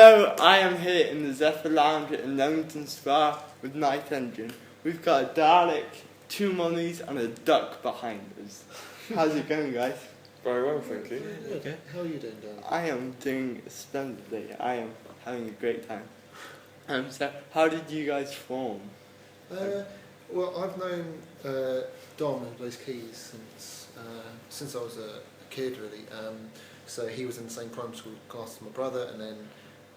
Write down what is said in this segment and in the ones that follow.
So I am here in the Zephyr Lounge in Leamington Spa with Night Engine. We've got a Dalek, 2 mummies and a duck behind us. How's it going, guys? Very well, thank you. Yeah, okay. How are you doing, Dan? I am doing splendidly. I am having a great time. So how did you guys form? Well, I've known Don, who plays keys, since I was a kid, really. So he was in the same primary school class as my brother, and then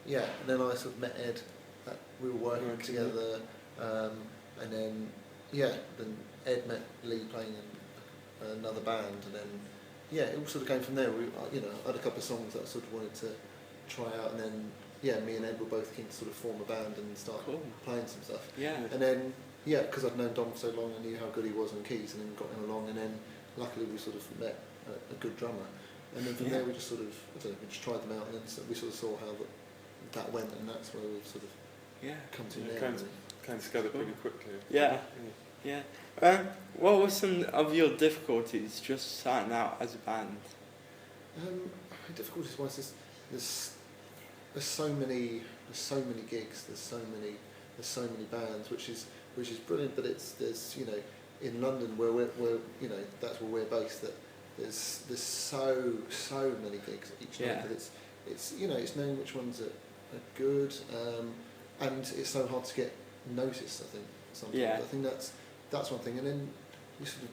I sort of met Ed. We were working together, and then Ed met Lee playing in another band, and then it all sort of came from there. I had a couple of songs that I sort of wanted to try out, and then me and Ed were both keen to sort of form a band and start playing some stuff. Yeah. And then because I'd known Don for so long, I knew how good he was on keys, and then got him along, and then luckily we sort of met a good drummer. And then from there we just sort of, we just tried them out, and then we sort of saw how that went, and that's where we've sort of come to now. Came together pretty quickly. Yeah. What were some of your difficulties just starting out as a band? Difficulties wise, there's so many gigs, there's so many bands, which is brilliant. But there's in London where we're that's where we're based, that there's so many gigs each night that it's knowing which ones are good, and it's so hard to get noticed. I think sometimes. I think that's one thing, and then you sort of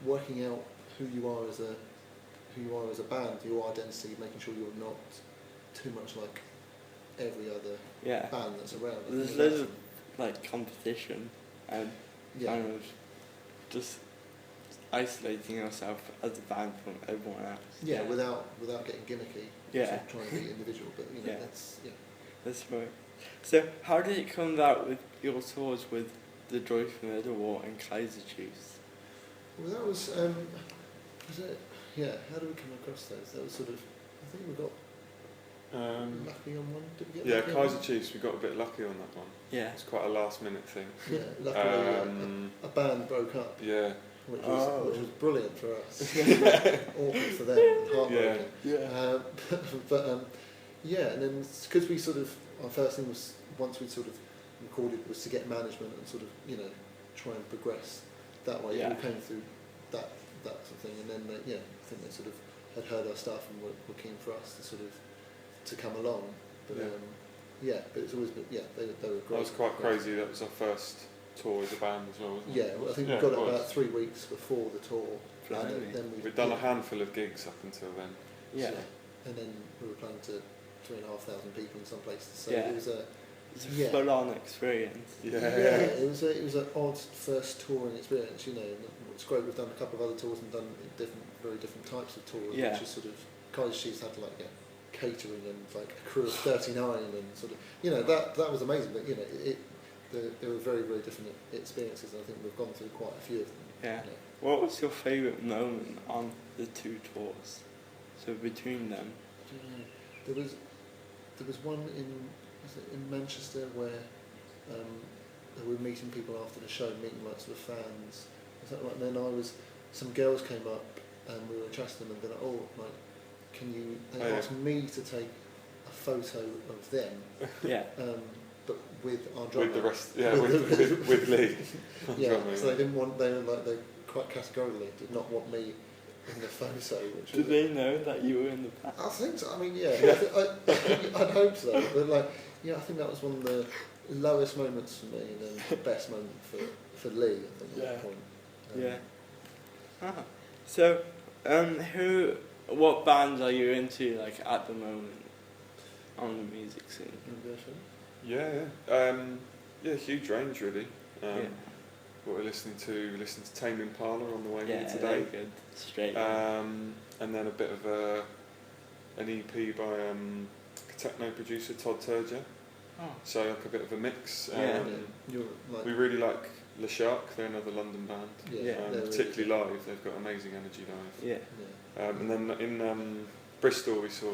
working out who you are as a band, your identity, making sure you're not too much like every other band that's around. There's loads of competition and kind of just isolating yourself as a band from everyone else. Yeah, without getting gimmicky. Sort of trying to be individual, but That's right. So how did it come about with your tours with the Joy from War and Kaiser Chiefs? Well, that was it? Yeah. How did we come across those? That was sort of, I think we got lucky on one. Did we get lucky Kaiser Chiefs, we got a bit lucky on that one. Yeah. It's quite a last minute thing. Yeah, luckily a band broke up. Yeah. Which was brilliant for us. Awful for them, and heartbreaking. And then because we sort of, our first thing was, once we sort of recorded, was to get management and sort of try and progress that way. We came through that sort of thing, and then I think they sort of had heard our stuff and were keen for us to sort of to come along. But but it's always been they were great. That was quite crazy. That was our first tour as a band as well, wasn't it? Well, I think we got it about 3 weeks before the tour. And then we'd done a handful of gigs up until then. Yeah. And then we were playing to 3,500 people in some places. So it was a full-on experience. It was an odd first touring experience. It's great. We've done a couple of other tours and done very different types of tours. Which is sort of, Kaiser Chiefs had catering and a crew of 39 and sort of that was amazing. But they were very, very different experiences, and I think we've gone through quite a few of them. Yeah. What was your favourite moment on the 2 tours? So between them, there was one in Manchester where we were meeting people after the show, meeting sort of fans. And then some girls came up and we were chatting them, and they're like, they asked me to take a photo of them. But with our drummer. With the rest, with Lee. So they didn't want. They quite categorically did not want me in the photo. Did they know that you were in the band? I think so. I mean, I'd hope so. But I think that was one of the lowest moments for me, and then the best moment for Lee. I think at that point. So, what bands are you into at the moment on the music scene? Huge range really. What we're listening to Tame Impala on the way here today. Good. Straight. And then a bit of an EP by techno producer Todd Turger. So a bit of a mix. We really like Le Shark. They're another London band. Particularly live, they've got amazing energy live. And then in Bristol we saw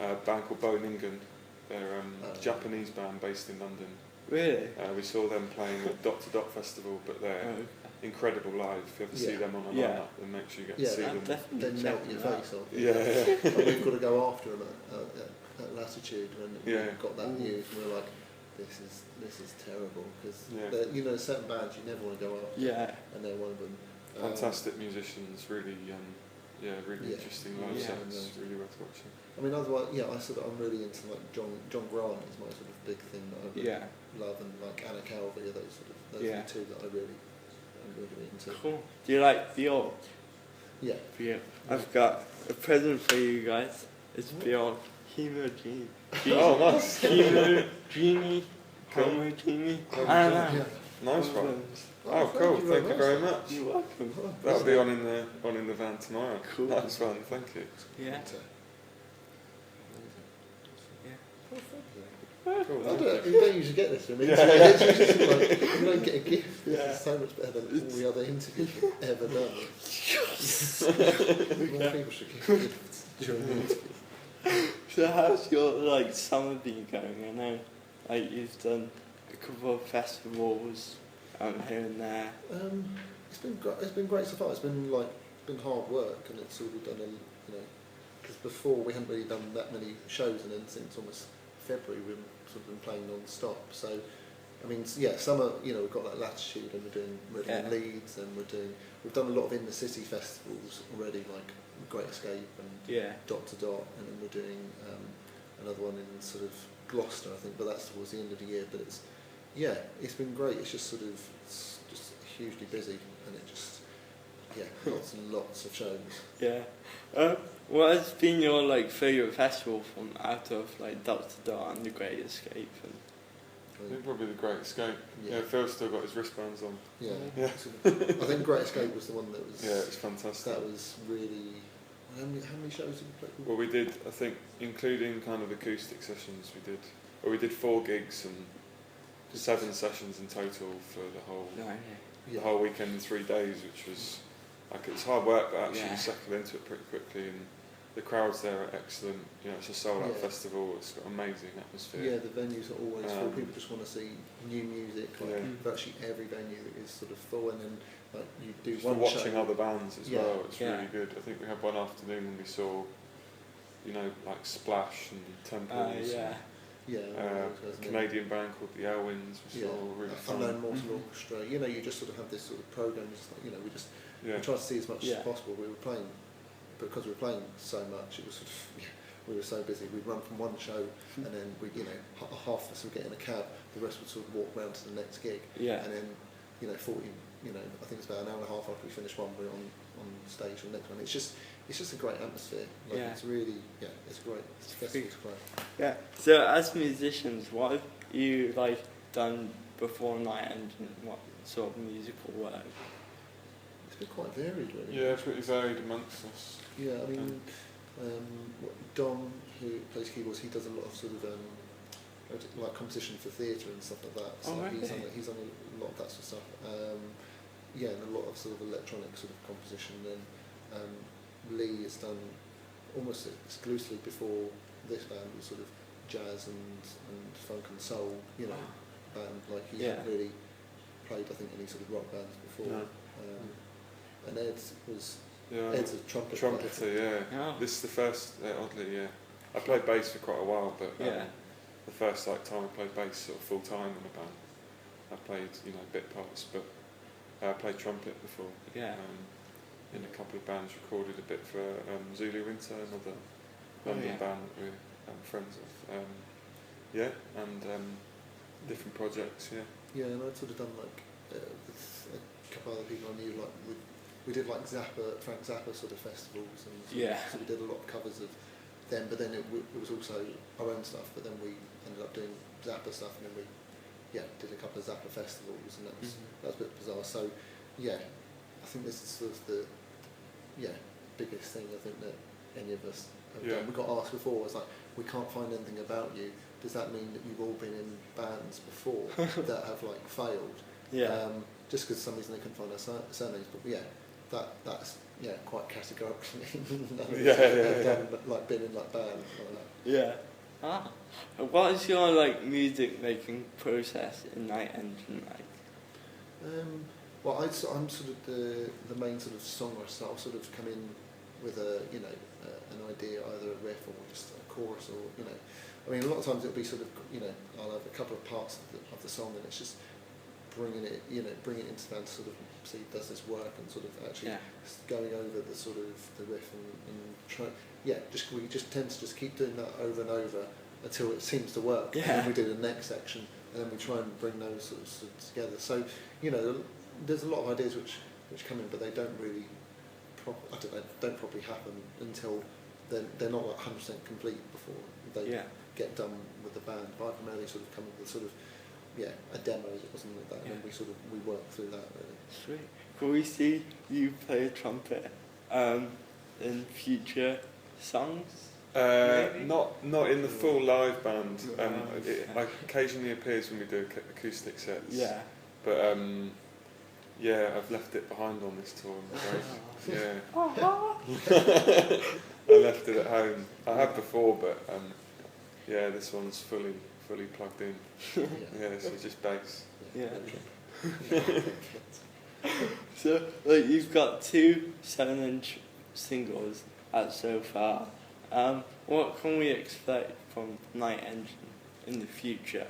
a band called Boningen. They're a Japanese band based in London. Really? We saw them playing at Dot to Dot Festival, but they're incredible live. If you ever see them on a lineup, then make sure you get to see them. They melt your face off. And we've got to go after them at latitude when we got that news, and we were like, this is terrible, because you know, certain bands you never want to go up. Yeah. And they're one of them. Fantastic musicians, really really interesting live sets, really worth watching. I mean, otherwise, I'm really into like John Grant is my sort of big thing that I really love, and like Anna Calvi are those are the two that I'm really into. Cool. Do you like Bjork? Yeah. Bjork. I've got a present for you guys. It's Bjork. Hemo Genie. Oh, nice. Hemo Genie. Homo Genie. I don't know. Nice one. Oh, cool! Thank you very much. You're welcome. That'll be on in the van tomorrow. Cool. Nice one. Thank you. Yeah. Cool. You don't usually get this from me. It's just like, you don't get a gift. This is so much better than all the other interviews you've ever done. More people should get gifts during the interview. So how's your summer been going? I know you've done a couple of festivals here and there. It's been great so far. It's been hard work, and it's sort of done because before we hadn't really done that many shows, and then since almost February we've sort of been playing non-stop. So I mean, summer, we've got that latitude, and we're doing Leeds, and we've done a lot of in the city festivals already, like Great Escape and Dot to Dot, and then we're doing another one in sort of Gloucester, I think, but that's towards the end of the year. But it's been great. It's just it's just hugely busy, and it just lots and lots of shows. Yeah. What has been your favourite festival from out of Dot to Dot and the Great Escape? I think probably the Great Escape. Yeah, Phil's still got his wristbands on. Yeah. I think Great Escape was the one that was. Yeah, it was fantastic. That was really. How many shows did we play? Well, we did, I think, including kind of acoustic sessions, we did 4 gigs and 7 sessions in total for the whole weekend in 3 days, which was it's hard work, but actually you settle into it pretty quickly, and the crowds there are excellent. It's a sold-out festival. It's got amazing atmosphere. Yeah, the venues are always full. People just want to see new music. Virtually every venue is sort of full, and then you do just one for watching show. Other bands as well. It's really good. I think we had one afternoon when we saw, Splash and Temples. A Canadian band called the Elwins. We saw really fun. Unknown Mortal Orchestra. You just sort of have this sort of program. We try to see as much as possible. We were playing. Because we were playing so much, it was sort of, we were so busy. We'd run from one show, and then half of us would get in a cab. The rest would sort of walk round to the next gig. Yeah. And then, 40. I think it's about an hour and a half after we finished one, we're on stage for the next one. It's just a great atmosphere. It's really, it's great. It's great. Yeah. So as musicians, what have you done before Night Engine? What sort of musical work? It's been quite varied, really. Yeah, pretty varied amongst us. Yeah, I mean, Dom, who plays keyboards, he does a lot of sort of competition for theatre and stuff like that. So he's on a lot of that sort of stuff. And a lot of sort of electronic sort of composition. Then Lee has done almost exclusively before this band was sort of jazz and funk and soul, band. He hadn't really played, I think, any sort of rock bands before. No. And Ed's a trumpeter. This is the first, oddly, I played bass for quite a while, but the first time I played bass sort of full time in a band. I played bit parts, but I played trumpet before. In a couple of bands, recorded a bit for Zulu Winter, another London band that we're friends of. And different projects. Yeah, and I'd sort of done with a couple of other people I knew, we did Frank Zappa sort of festivals, and so we did a lot of covers of them, but then it was also our own stuff, but then we ended up doing Zappa stuff, and then we did a couple of Zappa festivals, and that was a bit bizarre. So I think this is sort of the biggest thing I think that any of us have done. We got asked before, it's we can't find anything about you. Does that mean that you've all been in bands before that have failed? Just because for some reason they couldn't find our surnames, but that's quite categorically. Been in bands like that. What is your music making process in Night Engine like? Well, I'm sort of the main sort of songwriter. So I'll sort of come in with a an idea, either a riff or just a chorus, or I mean, a lot of times it'll be sort of I'll have a couple of parts of the song, and it's just bringing it into that sort of see, does this work, and sort of actually going over the sort of the riff and try we just tend to just keep doing that over and over until it seems to work, and then we do the next section, and then we try and bring those sort of together. So there's a lot of ideas which come in, but they don't really don't properly happen until they're not 100% complete before they get done with the band. But I primarily sort of come up with sort of a demo or something like that, and we work through that really. Sweet. Can we see you play a trumpet in future songs? Not in the full live band. It occasionally appears when we do acoustic sets. Yeah. But I've left it behind on this tour, I'm afraid. I left it at home. I have before, but this one's fully plugged in. So just bass. Yeah. So, you've got 2 7-inch singles out so far. What can we expect from Night Engine in the future?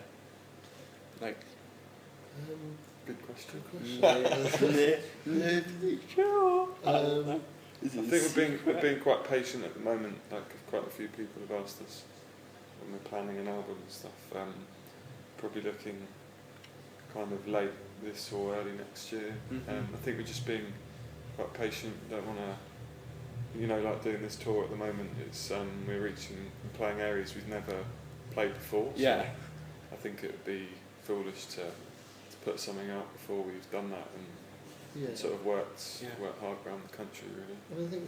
Good question. The future. I think we're being quite patient at the moment. Quite a few people have asked us when we're planning an album and stuff. Probably looking kind of late this or early next year. I think we're just being quite patient. Don't want to, like doing this tour at the moment. It's we're reaching and playing areas we've never played before. So I think it would be foolish to put something out before we've done that and sort of work hard around the country really. And I think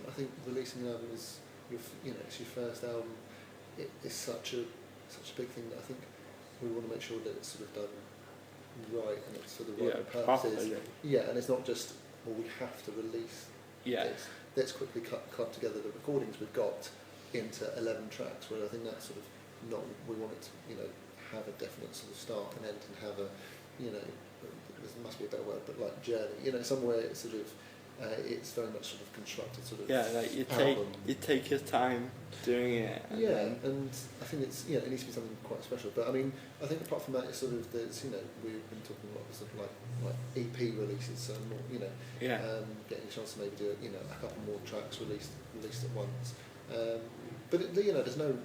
I think releasing an album is it's your first album. It's such a big thing that I think we want to make sure that it's sort of done right and it's for the right purposes. And it's not just we have to release this. Let's quickly cut together the recordings we've got into 11 tracks. Where I think that's sort of not. We want it to have a definite sort of start and end, and have a there must be a better word, but like journey. Somewhere it's sort of it's very much sort of constructed sort of you take your time doing it. And I think it's it needs to be something quite special. But I mean, I think apart from that, it's sort of there's we've been talking about sort of like EP releases, so more getting a chance to maybe do a couple more tracks released at once. But there's no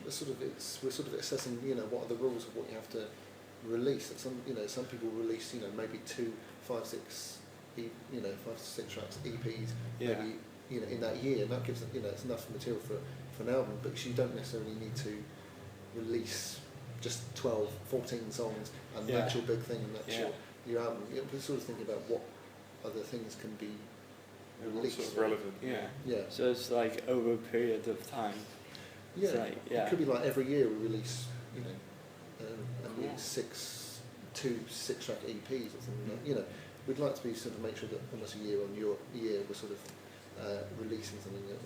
sort of we're sort of assessing what are the rules of what you have to release. And some people release maybe 2, 5, 6 5 to 6 tracks EPs maybe in that year, and that gives it's enough material for an album. But you don't necessarily need to release just 12, 14 songs and that's your big thing and that's your album. We're sort of thinking about what other things can be released. Sort of relevant. So it's like over a period of time. It could be like every year we release at least 6 track EPs or something like that. We'd like to be sort of make sure that almost a year on year we're sort of releasing something that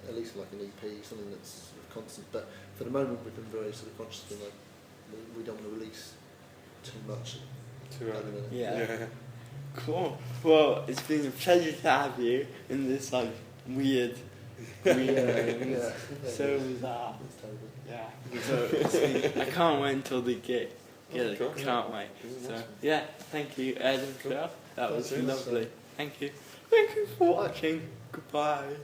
at least like an EP, something that's sort of constant. But for the moment we've been very sort of conscious of we don't want to release too much. Too early. Cool. Well, it's been a pleasure to have you in this weird so bizarre. So I can't wait until the gig. Can't wait. So thank you, Ed and Phil. That was lovely. Thank you. Thank you for watching. Goodbye.